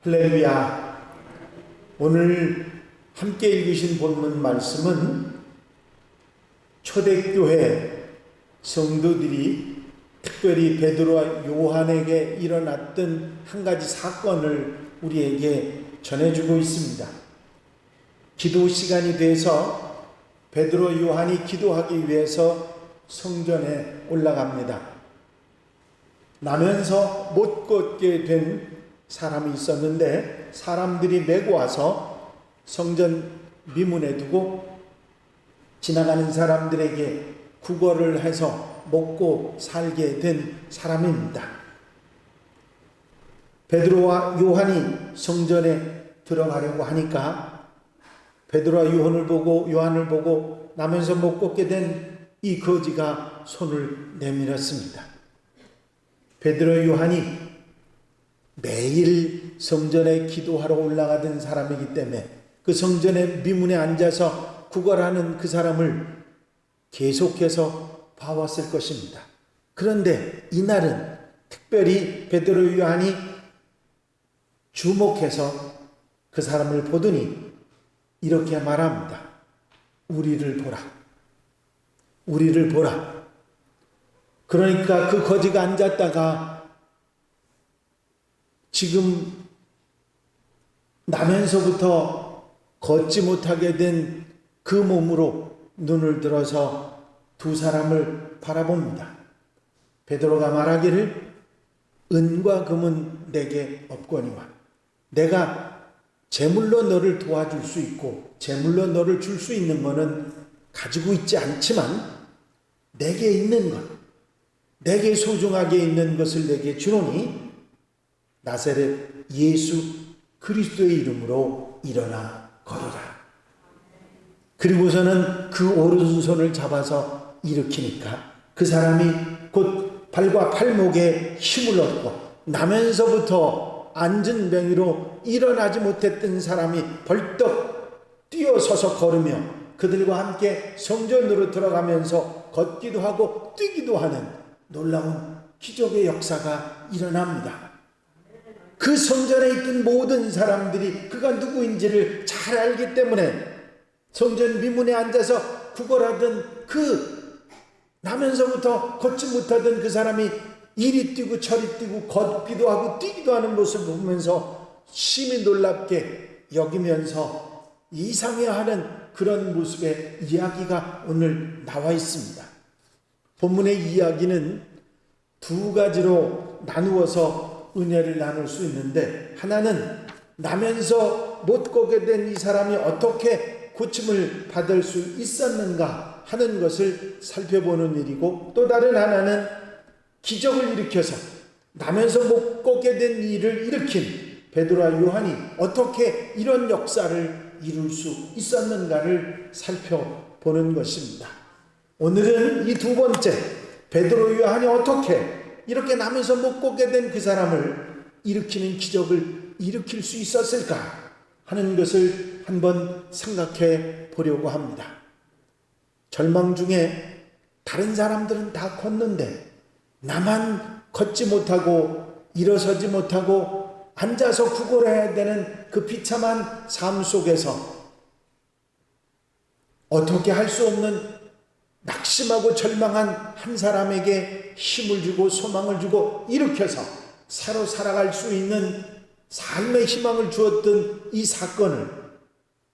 할렐루야. 오늘 함께 읽으신 본문 말씀은 초대교회 성도들이 특별히 베드로와 요한에게 일어났던 한 가지 사건을 우리에게 전해주고 있습니다. 기도 시간이 돼서 베드로 요한이 기도하기 위해서 성전에 올라갑니다. 나면서 못 걷게 된 사람이 있었는데 사람들이 메고 와서 성전 미문에 두고 지나가는 사람들에게 구걸을 해서 먹고 살게 된 사람입니다. 베드로와 요한이 성전에 들어가려고 하니까 베드로와 요한을 보고 나면서 못 걷게 된 이 거지가 손을 내밀었습니다. 베드로 요한이 매일 성전에 기도하러 올라가던 사람이기 때문에 그 성전의 미문에 앉아서 구걸하는 그 사람을 계속해서 봐왔을 것입니다. 그런데 이날은 특별히 베드로 요한이 주목해서 그 사람을 보더니 이렇게 말합니다. 우리를 보라. 우리를 보라. 그러니까 그 거지가 앉았다가 지금 나면서부터 걷지 못하게 된 그 몸으로 눈을 들어서 두 사람을 바라봅니다. 베드로가 말하기를 은과 금은 내게 없거니와 내가 재물로 너를 도와줄 수 있고 재물로 너를 줄 수 있는 것은 가지고 있지 않지만 내게 있는 것, 내게 소중하게 있는 것을 내게 주노니 나사렛 예수 그리스도의 이름으로 일어나 걸어라. 그리고서는 그 오른손을 잡아서 일으키니까 그 사람이 곧 발과 팔목에 힘을 얻고 나면서부터 앉은 병이로 일어나지 못했던 사람이 벌떡 뛰어서서 걸으며 그들과 함께 성전으로 들어가면서 걷기도 하고 뛰기도 하는 놀라운 기적의 역사가 일어납니다. 그 성전에 있던 모든 사람들이 그가 누구인지를 잘 알기 때문에 성전 미문에 앉아서 구걸하던 그 나면서부터 걷지 못하던 그 사람이 이리 뛰고 저리 뛰고 걷기도 하고 뛰기도 하는 모습을 보면서 심히 놀랍게 여기면서 이상해하는 그런 모습의 이야기가 오늘 나와 있습니다. 본문의 이야기는 두 가지로 나누어서 은혜를 나눌 수 있는데 하나는 나면서 못 걷게 된 이 사람이 어떻게 고침을 받을 수 있었는가 하는 것을 살펴보는 일이고 또 다른 하나는 기적을 일으켜서 나면서 못 걷게 된 일을 일으킨 베드로와 요한이 어떻게 이런 역사를 이룰 수 있었는가를 살펴보는 것입니다. 오늘은 이 두 번째 베드로 요한이 어떻게 이렇게 나면서 못 걷게 된 그 사람을 일으키는 기적을 일으킬 수 있었을까 하는 것을 한번 생각해 보려고 합니다. 절망 중에 다른 사람들은 다 걷는데 나만 걷지 못하고 일어서지 못하고 앉아서 구걸해야 되는 그 비참한 삶 속에서 어떻게 할 수 없는 낙심하고 절망한 한 사람에게 힘을 주고 소망을 주고 일으켜서 새로 살아갈 수 있는 삶의 희망을 주었던 이 사건을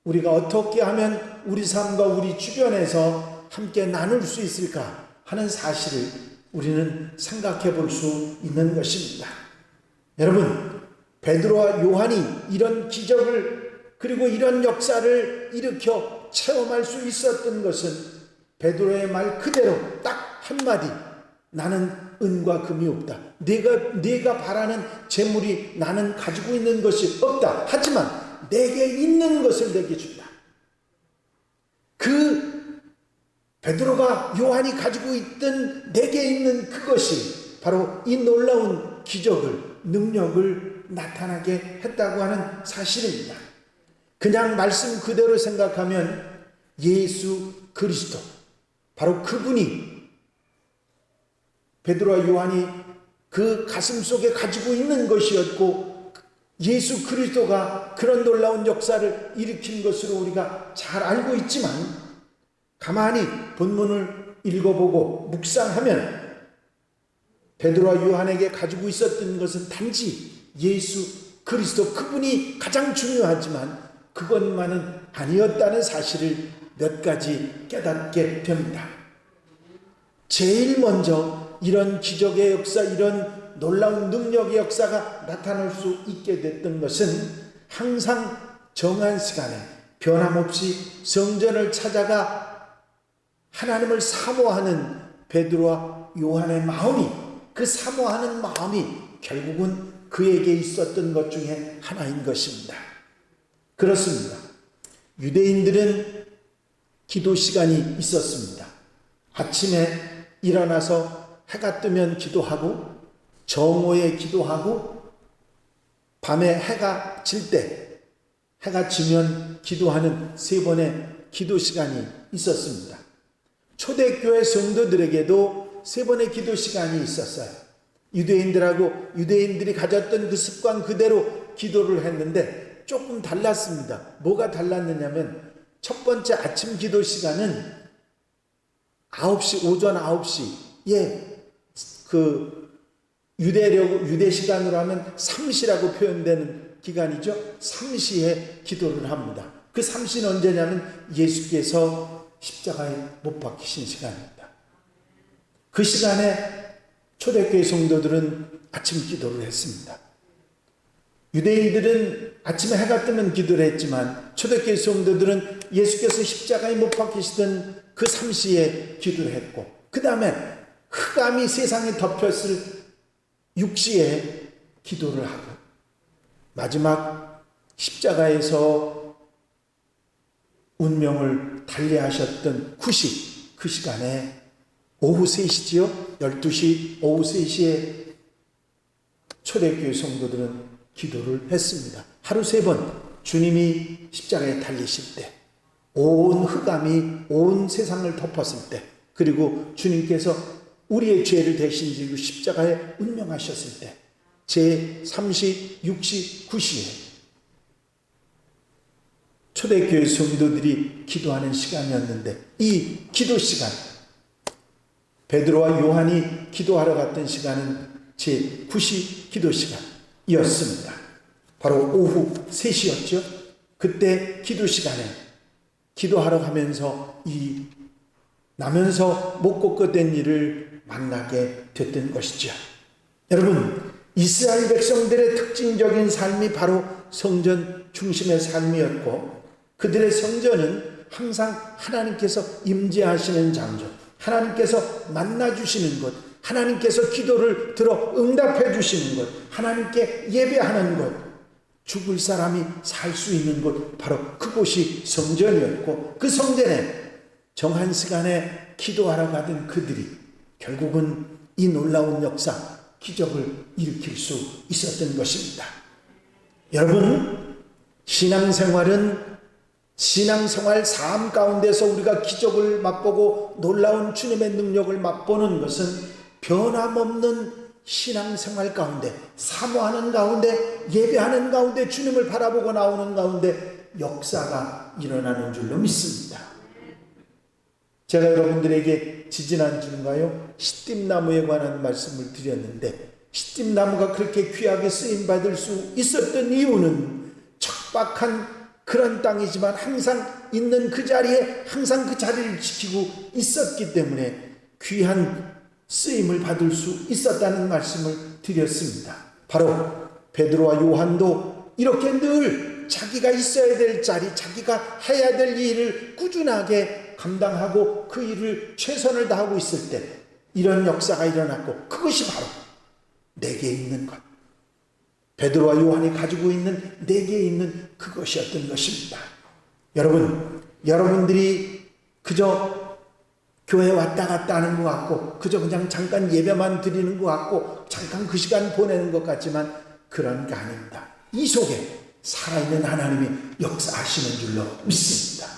우리가 어떻게 하면 우리 삶과 우리 주변에서 함께 나눌 수 있을까 하는 사실을 우리는 생각해 볼 수 있는 것입니다. 여러분, 베드로와 요한이 이런 기적을 그리고 이런 역사를 일으켜 체험할 수 있었던 것은 베드로의 말 그대로 딱 한마디 나는 은과 금이 없다. 네가 바라는 재물이 나는 가지고 있는 것이 없다. 하지만 내게 있는 것을 내게 준다. 그 베드로가 요한이 가지고 있던 내게 있는 그것이 바로 이 놀라운 기적을 능력을 나타나게 했다고 하는 사실입니다. 그냥 말씀 그대로 생각하면 예수 그리스도 바로 그분이 베드로와 요한이 그 가슴 속에 가지고 있는 것이었고 예수 그리스도가 그런 놀라운 역사를 일으킨 것으로 우리가 잘 알고 있지만, 가만히 본문을 읽어보고 묵상하면 베드로와 요한에게 가지고 있었던 것은 단지 예수 그리스도, 그분이 가장 중요하지만 그것만은 아니었다는 사실을 몇 가지 깨닫게 됩니다. 제일 먼저 이런 기적의 역사, 이런 놀라운 능력의 역사가 나타날 수 있게 됐던 것은 항상 정한 시간에 변함없이 성전을 찾아가 하나님을 사모하는 베드로와 요한의 마음이, 그 사모하는 마음이 결국은 그에게 있었던 것 중에 하나인 것입니다. 그렇습니다. 유대인들은 기도 시간이 있었습니다. 아침에 일어나서 해가 뜨면 기도하고, 정오에 기도하고, 밤에 해가 질 때, 해가 지면 기도하는 3번의 기도 시간이 있었습니다. 초대교회 성도들에게도 3번의 기도 시간이 있었어요. 유대인들이 가졌던 그 습관 그대로 기도를 했는데 조금 달랐습니다. 뭐가 달랐느냐면, 첫 번째 아침 기도 시간은 9시, 오전 9시에 유대 시간으로 하면 3시라고 표현되는 기간이죠. 3시에 기도를 합니다. 그 3시는 언제냐면 예수께서 십자가에 못 박히신 시간입니다. 그 시간에 초대교회 성도들은 아침 기도를 했습니다. 유대인들은 아침에 해가 뜨면 기도를 했지만 초대교회 성도들은 예수께서 십자가에 못 박히시던 그 3시에 기도를 했고, 그 다음에 흑암이 세상에 덮였을 6시에 기도를 하고, 마지막 십자가에서 운명을 달리하셨던 9시, 그 시간에 오후 3시지요. 12시, 오후 3시에 초대교회 성도들은 기도를 했습니다. 하루 3번 주님이 십자가에 달리실 때, 온 흑암이 온 세상을 덮었을 때, 그리고 주님께서 우리의 죄를 대신 지고 십자가에 운명하셨을 때, 제 3시, 6시, 9시에 초대교회 성도들이 기도하는 시간이었는데, 이 기도 시간, 베드로와 요한이 기도하러 갔던 시간은 제 9시 기도 시간이었습니다. 바로 오후 3시였죠. 그때 기도 시간에 기도하러 가면서 나면서 못 꺾어된 일을 만나게 됐던 것이죠. 여러분, 이스라엘 백성들의 특징적인 삶이 바로 성전 중심의 삶이었고, 그들의 성전은 항상 하나님께서 임재하시는 장소, 하나님께서 만나주시는 곳, 하나님께서 기도를 들어 응답해 주시는 곳, 하나님께 예배하는 곳, 죽을 사람이 살 수 있는 곳, 바로 그곳이 성전이었고, 그 성전에 정한 시간에 기도하러 가던 그들이 결국은 이 놀라운 역사, 기적을 일으킬 수 있었던 것입니다. 여러분, 신앙생활 삶 가운데서 우리가 기적을 맛보고 놀라운 주님의 능력을 맛보는 것은 변함없는 신앙생활 가운데, 사모하는 가운데, 예배하는 가운데, 주님을 바라보고 나오는 가운데 역사가 일어나는 줄로 믿습니다. 제가 여러분들에게 지지난주인가요? 시띠나무에 관한 말씀을 드렸는데, 시띠나무가 그렇게 귀하게 쓰임받을 수 있었던 이유는 척박한 그런 땅이지만 항상 있는 그 자리에 항상 그 자리를 지키고 있었기 때문에 귀한 쓰임을 받을 수 있었다는 말씀을 드렸습니다. 바로 베드로와 요한도 이렇게 늘 자기가 있어야 될 자리, 자기가 해야 될 일을 꾸준하게 감당하고 그 일을 최선을 다하고 있을 때 이런 역사가 일어났고, 그것이 바로 내게 있는 것, 베드로와 요한이 가지고 있는 내게 있는 그것이었던 것입니다. 여러분들이 그저 교회 왔다 갔다 하는 것 같고, 그저 그냥 잠깐 예배만 드리는 것 같고, 잠깐 그 시간 보내는 것 같지만 그런 게 아닙니다. 이 속에 살아있는 하나님이 역사하시는 줄로 믿습니다.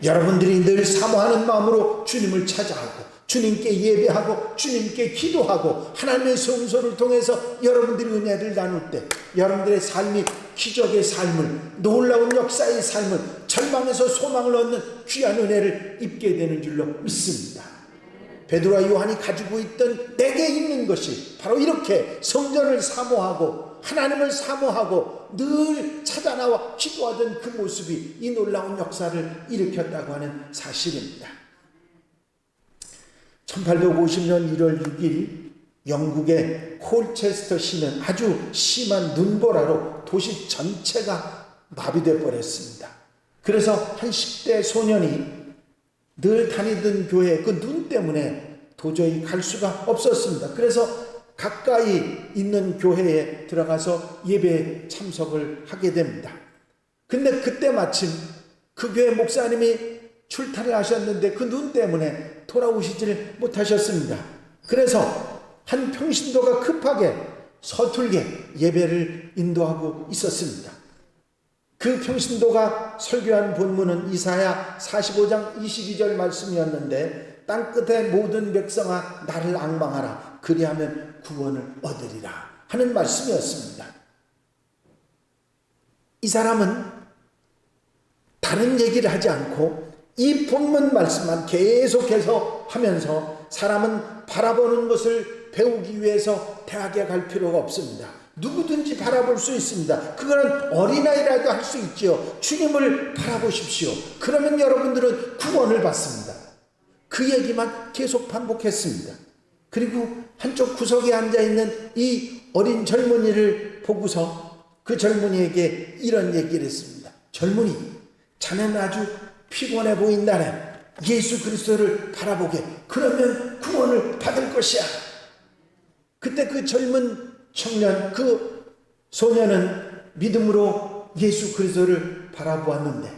여러분들이 늘 사모하는 마음으로 주님을 찾아가고 주님께 예배하고 주님께 기도하고 하나님의 성소를 통해서 여러분들이 은혜를 나눌 때 여러분들의 삶이 기적의 삶을, 놀라운 역사의 삶을, 절망에서 소망을 얻는 귀한 은혜를 입게 되는 줄로 믿습니다. 베드로와 요한이 가지고 있던 내게 있는 것이 바로 이렇게 성전을 사모하고 하나님을 사모하고 늘 찾아나와 기도하던 그 모습이 이 놀라운 역사를 일으켰다고 하는 사실입니다. 1850년 1월 6일 영국의 콜체스터 시는 아주 심한 눈보라로 도시 전체가 마비되어 버렸습니다. 그래서 한 10대 소년이 늘 다니던 교회 그 눈 때문에 도저히 갈 수가 없었습니다. 그래서 가까이 있는 교회에 들어가서 예배에 참석을 하게 됩니다. 근데 그때 마침 그 교회 목사님이 출타를 하셨는데 그 눈 때문에 돌아오시지를 못하셨습니다. 그래서 한 평신도가 급하게 서툴게 예배를 인도하고 있었습니다. 그 평신도가 설교한 본문은 이사야 45장 22절 말씀이었는데 땅끝의 모든 백성아 나를 앙망하라 그리하면 구원을 얻으리라 하는 말씀이었습니다. 이 사람은 다른 얘기를 하지 않고 이 본문 말씀만 계속해서 하면서 사람은 바라보는 것을 배우기 위해서 대학에 갈 필요가 없습니다. 누구든지 바라볼 수 있습니다. 그거는 어린아이라도 할 수 있죠. 주님을 바라보십시오. 그러면 여러분들은 구원을 받습니다. 그 얘기만 계속 반복했습니다. 그리고 한쪽 구석에 앉아있는 이 어린 젊은이를 보고서 그 젊은이에게 이런 얘기를 했습니다. 젊은이, 자네는 아주 피곤해 보인다네. 예수 그리스도를 바라보게. 그러면 구원을 받을 것이야. 그때 그 젊은 청년, 그 소년은 믿음으로 예수 그리스도를 바라보았는데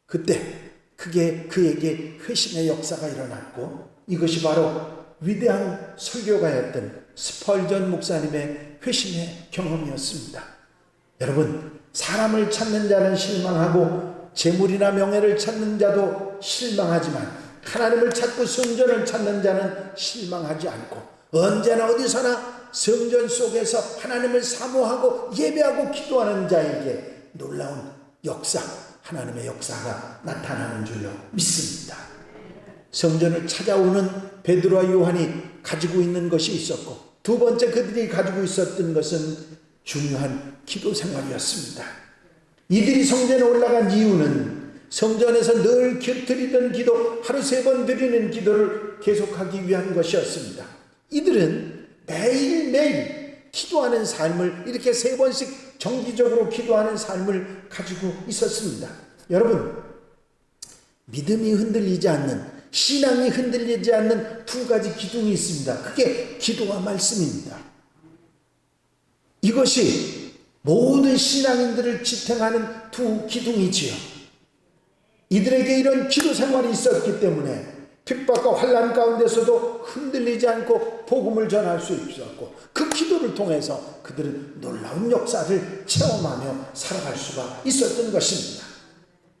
그때 그에게 회심의 역사가 일어났고 이것이 바로 위대한 설교가였던 스펄전 목사님의 회심의 경험이었습니다. 여러분, 사람을 찾는 자는 실망하고 재물이나 명예를 찾는 자도 실망하지만 하나님을 찾고 성전을 찾는 자는 실망하지 않고 언제나 어디서나 성전 속에서 하나님을 사모하고 예배하고 기도하는 자에게 놀라운 역사, 하나님의 역사가 나타나는 줄로 믿습니다. 성전을 찾아오는 베드로와 요한이 가지고 있는 것이 있었고 두 번째 그들이 가지고 있었던 것은 중요한 기도 생활이었습니다. 이들이 성전에 올라간 이유는 성전에서 늘 드리던 기도, 하루 3번 드리는 기도를 계속하기 위한 것이었습니다. 이들은 매일매일 기도하는 삶을 이렇게 3번씩 정기적으로 기도하는 삶을 가지고 있었습니다. 여러분, 믿음이 흔들리지 않는, 신앙이 흔들리지 않는 두 가지 기둥이 있습니다. 그게 기도와 말씀입니다. 이것이 모든 신앙인들을 지탱하는 두 기둥이지요. 이들에게 이런 기도 생활이 있었기 때문에 핍박과 환난 가운데서도 흔들리지 않고 복음을 전할 수 있었고 그 기도를 통해서 그들은 놀라운 역사를 체험하며 살아갈 수가 있었던 것입니다.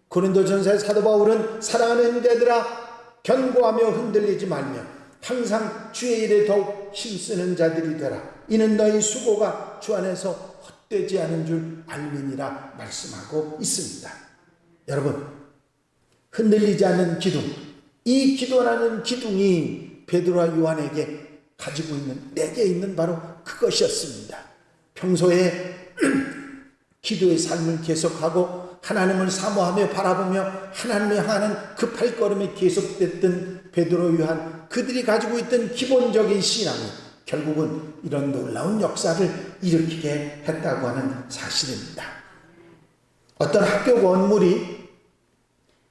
고린도전서의 사도 바울은 사랑하는 자들아 견고하며 흔들리지 말며 항상 주의 일에 더욱 힘쓰는 자들이 되라. 이는 너희 수고가 주 안에서 헛되지 않은 줄 알미니라 말씀하고 있습니다. 여러분, 흔들리지 않는 기둥, 이 기도라는 기둥이 베드로와 요한에게 가지고 있는, 내게 있는 바로 그것이었습니다. 평소에 기도의 삶을 계속하고 하나님을 사모하며 바라보며 하나님을 향하는 그 발걸음이 계속됐던 베드로 요한, 그들이 가지고 있던 기본적인 신앙이 결국은 이런 놀라운 역사를 일으키게 했다고 하는 사실입니다. 어떤 학교 건물이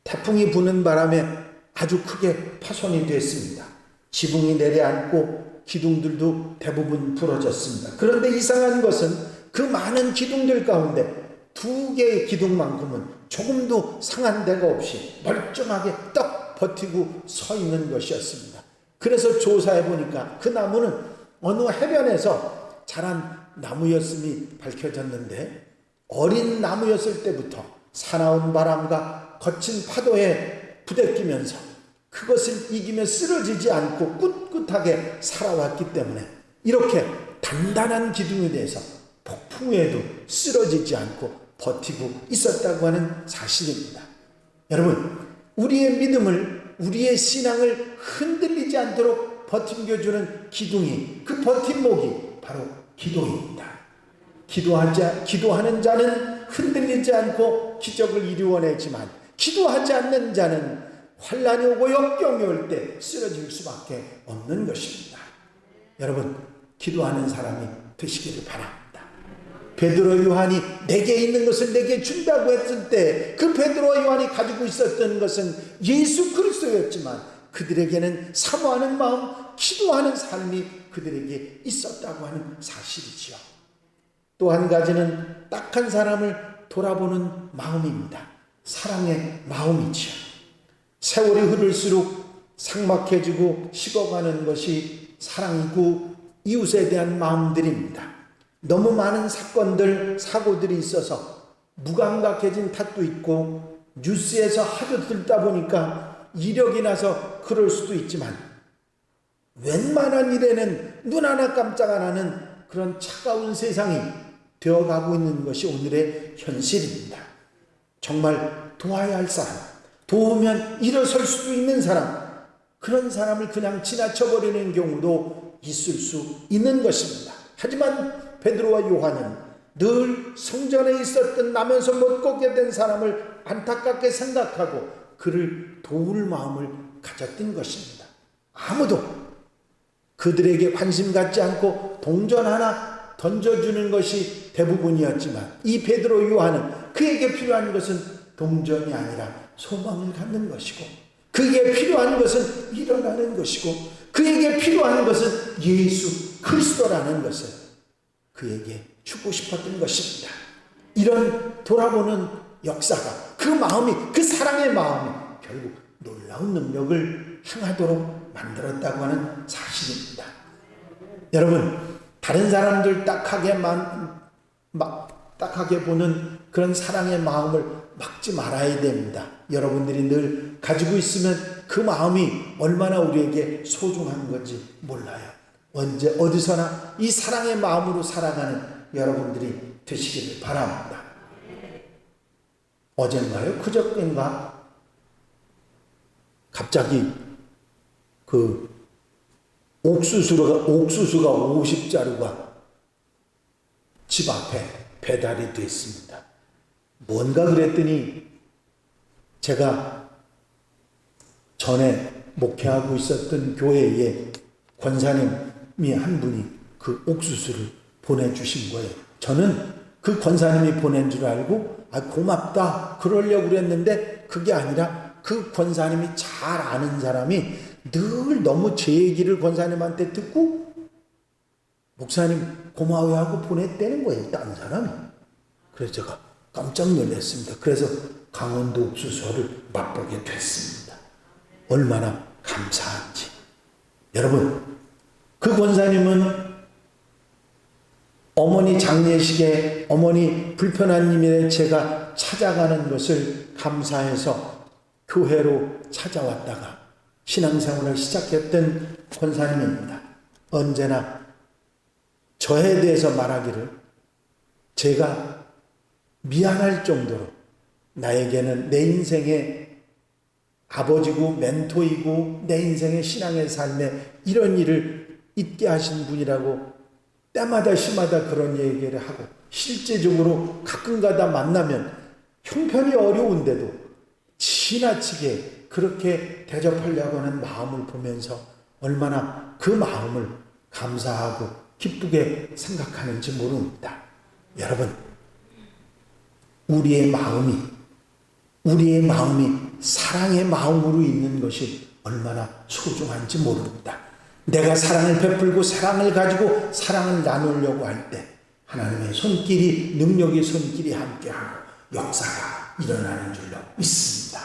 태풍이 부는 바람에 아주 크게 파손이 됐습니다. 지붕이 내려앉고 기둥들도 대부분 부러졌습니다. 그런데 이상한 것은 그 많은 기둥들 가운데 2개의 기둥만큼은 조금도 상한 데가 없이 멀쩡하게 딱 버티고 서 있는 것이었습니다. 그래서 조사해 보니까 그 나무는 어느 해변에서 자란 나무였음이 밝혀졌는데 어린 나무였을 때부터 사나운 바람과 거친 파도에 부대끼면서 그것을 이기며 쓰러지지 않고 꿋꿋하게 살아왔기 때문에 이렇게 단단한 기둥에 대해서 폭풍에도 쓰러지지 않고 버티고 있었다고 하는 사실입니다. 여러분, 우리의 믿음을, 우리의 신앙을 흔들리지 않도록 버팀겨주는 기둥이, 그 버팀목이 바로 기도입니다. 기도하는 자는 흔들리지 않고 기적을 이루어내지만 기도하지 않는 자는 환난이 오고 역경이 올 때 쓰러질 수밖에 없는 것입니다. 여러분, 기도하는 사람이 되시기를 바랍니다. 베드로 요한이 내게 있는 것을 내게 준다고 했을 때 그 베드로와 요한이 가지고 있었던 것은 예수 그리스도였지만 그들에게는 사모하는 마음, 기도하는 삶이 그들에게 있었다고 하는 사실이지요. 또 한 가지는 딱한 사람을 돌아보는 마음입니다. 사랑의 마음이지요. 세월이 흐를수록 삭막해지고 식어가는 것이 사랑이고 이웃에 대한 마음들입니다. 너무 많은 사건들, 사고들이 있어서 무감각해진 탓도 있고 뉴스에서 하도 듣다 보니까 이력이 나서 그럴 수도 있지만 웬만한 일에는 눈 하나 깜짝 안 하는 그런 차가운 세상이 되어가고 있는 것이 오늘의 현실입니다. 정말 도와야 할 사람, 도우면 일어설 수도 있는 사람, 그런 사람을 그냥 지나쳐버리는 경우도 있을 수 있는 것입니다. 하지만 베드로와 요한은 늘 성전에 있었던 나면서 못 걷게 된 사람을 안타깝게 생각하고 그를 도울 마음을 가졌던 것입니다. 아무도 그들에게 관심 갖지 않고 동전 하나 던져주는 것이 대부분이었지만 이 베드로 요한은 그에게 필요한 것은 동전이 아니라 소망을 갖는 것이고 그에게 필요한 것은 일어나는 것이고 그에게 필요한 것은 예수 그리스도라는 것을 그에게 주고 싶었던 것입니다. 이런 돌아보는 역사가 그 마음이, 그 사랑의 마음이 결국 놀라운 능력을 행하도록 만들었다고 하는 사실입니다. 여러분, 다른 사람들 딱하게 보는 그런 사랑의 마음을 막지 말아야 됩니다. 여러분들이 늘 가지고 있으면 그 마음이 얼마나 우리에게 소중한 건지 몰라요. 언제 어디서나 이 사랑의 마음으로 살아가는 여러분들이 되시기를 바랍니다. 어젠가요? 그저께인가? 갑자기 그 옥수수가 50자루가 집 앞에 배달이 됐습니다. 뭔가 그랬더니 제가 전에 목회하고 있었던 교회에 권사님이 한 분이 그 옥수수를 보내주신 거예요. 저는 그 권사님이 보낸 줄 알고 고맙다 그러려고 그랬는데 그게 아니라 그 권사님이 잘 아는 사람이 늘 너무 제 얘기를 권사님한테 듣고 목사님 고마워요 하고 보냈다는 거예요. 다른 사람이. 그래서 제가 깜짝 놀랐습니다. 그래서 강원도 옥수수를 맛보게 됐습니다. 얼마나 감사한지. 여러분, 그 권사님은 어머니 장례식에 어머니 불편한 일에 제가 찾아가는 것을 감사해서 교회로 찾아왔다가 신앙생활을 시작했던 권사님입니다. 언제나 저에 대해서 말하기를 제가 미안할 정도로 나에게는 내 인생의 아버지고 멘토이고 내 인생의 신앙의 삶에 이런 일을 있게 하신 분이라고 때마다 시마다 그런 얘기를 하고 실제적으로 가끔가다 만나면 형편이 어려운데도 지나치게 그렇게 대접하려고 하는 마음을 보면서 얼마나 그 마음을 감사하고 기쁘게 생각하는지 모릅니다. 여러분, 우리의 마음이 사랑의 마음으로 있는 것이 얼마나 소중한지 모릅니다. 내가 사랑을 베풀고 사랑을 가지고 사랑을 나누려고 할 때 하나님의 손길이, 능력의 손길이 함께하고 역사가 일어나는 줄로 믿습니다.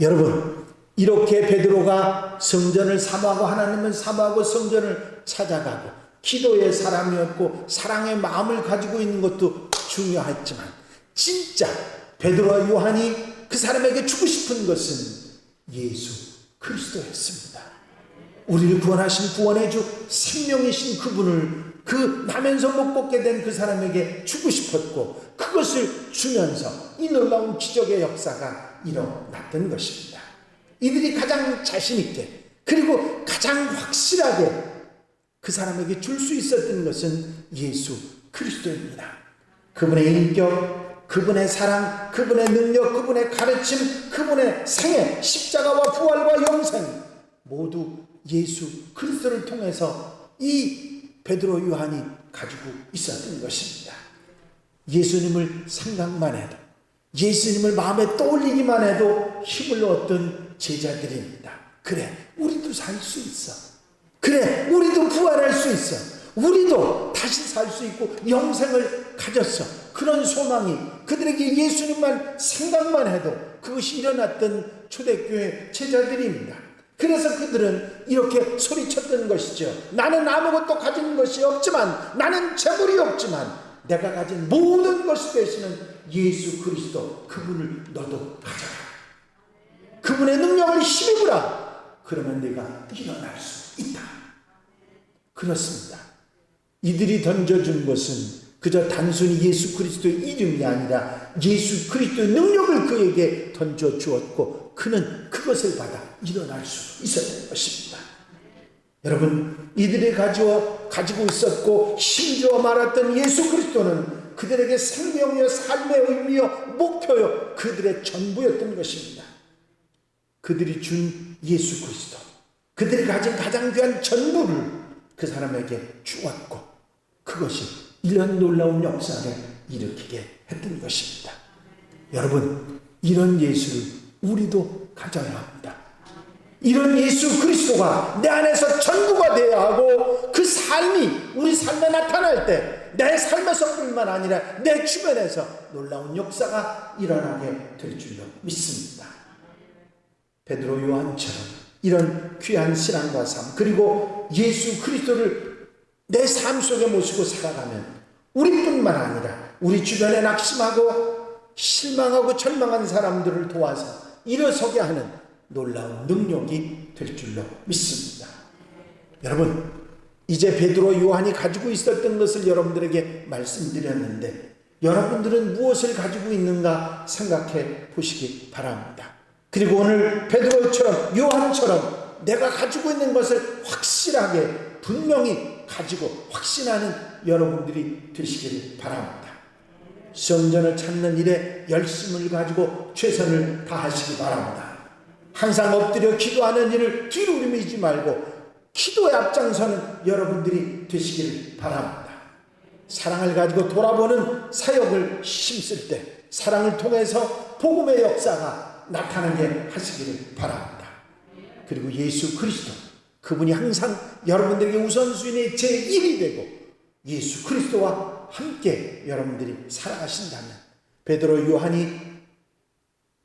여러분, 이렇게 베드로가 성전을 사모하고 하나님을 사모하고 성전을 찾아가고 기도의 사람이었고 사랑의 마음을 가지고 있는 것도 중요했지만 진짜 베드로와 요한이 그 사람에게 주고 싶은 것은 예수 그리스도였습니다. 우리를 구원하신 구원의 주 생명이신 그분을 그 나면서 못 걷게 된 그 사람에게 주고 싶었고, 그것을 주면서 이 놀라운 기적의 역사가 일어났던 것입니다. 이들이 가장 자신 있게 그리고 가장 확실하게 그 사람에게 줄 수 있었던 것은 예수 그리스도입니다. 그분의 인격, 그분의 사랑, 그분의 능력, 그분의 가르침, 그분의 생애, 십자가와 부활과 영생, 모두 예수 그리스도를 통해서 이 베드로 요한이 가지고 있었던 것입니다. 예수님을 생각만 해도, 예수님을 마음에 떠올리기만 해도 힘을 얻던 제자들입니다. 그래, 우리도 살 수 있어. 그래, 우리도 부활할 수 있어. 우리도 다시 살 수 있고 영생을 가졌어. 그런 소망이 그들에게 예수님만 생각만 해도 그것이 일어났던 초대교회 제자들입니다. 그래서 그들은 이렇게 소리쳤던 것이죠. 나는 아무것도 가진 것이 없지만, 나는 재물이 없지만 내가 가진 모든 것이 되시는 예수 그리스도, 그분을 너도 가져라. 그분의 능력을 힘입으라. 그러면 네가 일어날 수 있다. 그렇습니다. 이들이 던져준 것은 그저 단순히 예수 그리스도의 이름이 아니라 예수 그리스도의 능력을 그에게 던져주었고, 그는 그것을 받아 일어날 수 있었던 것입니다. 여러분, 이들이 가지고 있었고 힘주어 말았던 예수 그리스도는 그들에게 생명이요, 삶의 의미요, 목표요, 그들의 전부였던 것입니다. 그들이 준 예수 그리스도, 그들이 가진 가장 귀한 전부를 그 사람에게 주었고, 그것이 이런 놀라운 역사를 일으키게 했던 것입니다. 여러분, 이런 예수를 우리도 가져야 합니다. 이런 예수 그리스도가 내 안에서 전부가 되어야 하고, 그 삶이 우리 삶에 나타날 때 내 삶에서뿐만 아니라 내 주변에서 놀라운 역사가 일어나게 될 줄로 믿습니다. 베드로 요한처럼 이런 귀한 신앙과 삶, 그리고 예수 그리스도를 내 삶 속에 모시고 살아가면 우리뿐만 아니라 우리 주변에 낙심하고 실망하고 절망한 사람들을 도와서 일어서게 하는 놀라운 능력이 될 줄로 믿습니다. 여러분, 이제 베드로 요한이 가지고 있었던 것을 여러분들에게 말씀드렸는데, 여러분들은 무엇을 가지고 있는가 생각해 보시기 바랍니다. 그리고 오늘 베드로처럼, 요한처럼 내가 가지고 있는 것을 확실하게 분명히 가지고 확신하는 여러분들이 되시기를 바랍니다. 성전을 찾는 일에 열심을 가지고 최선을 다하시기 바랍니다. 항상 엎드려 기도하는 일을 뒤로 미루지 말고 기도에 앞장서는 여러분들이 되시기를 바랍니다. 사랑을 가지고 돌아보는 사역을 힘쓸 때 사랑을 통해서 복음의 역사가 나타나게 하시기를 바랍니다. 그리고 예수 그리스도, 그분이 항상 여러분들에게 우선순위의 제1이 되고 예수 그리스도와 함께 여러분들이 살아가신다면, 베드로 요한이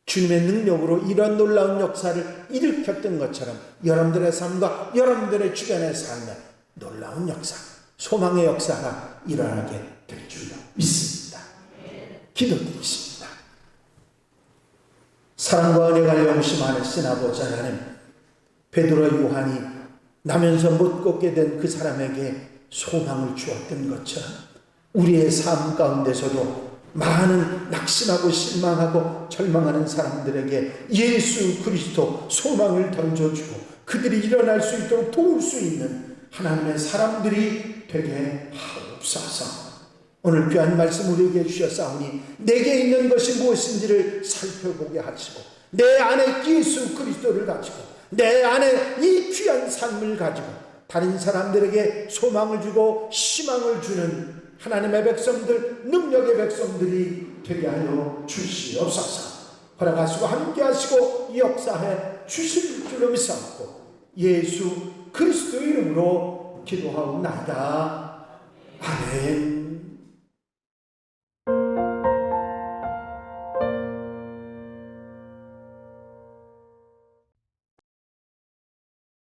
주님의 능력으로 이런 놀라운 역사를 일으켰던 것처럼 여러분들의 삶과 여러분들의 주변의 삶에 놀라운 역사, 소망의 역사가 일어나게 될 줄로 믿습니다. 기도드리십니다. 사랑과 은혜가 영심하신 아버지 하나님, 베드로 요한이 나면서 못 걷게 된 그 사람에게 소망을 주었던 것처럼 우리의 삶 가운데서도 많은 낙심하고 실망하고 절망하는 사람들에게 예수 그리스도 소망을 던져주고 그들이 일어날 수 있도록 도울 수 있는 하나님의 사람들이 되게 하옵소서. 오늘 귀한 말씀 우리에게 주셨사오니 내게 있는 것이 무엇인지를 살펴보게 하시고, 내 안에 예수 그리스도를 가지고 내 안에 이 귀한 삶을 가지고 다른 사람들에게 소망을 주고 희망을 주는 하나님의 백성들, 능력의 백성들이 되게 하여 주시옵소서. 허락하시고 함께 하시고 역사해 주실 줄로 믿사옵고 예수 그리스도 이름으로 기도하옵나이다. 아멘.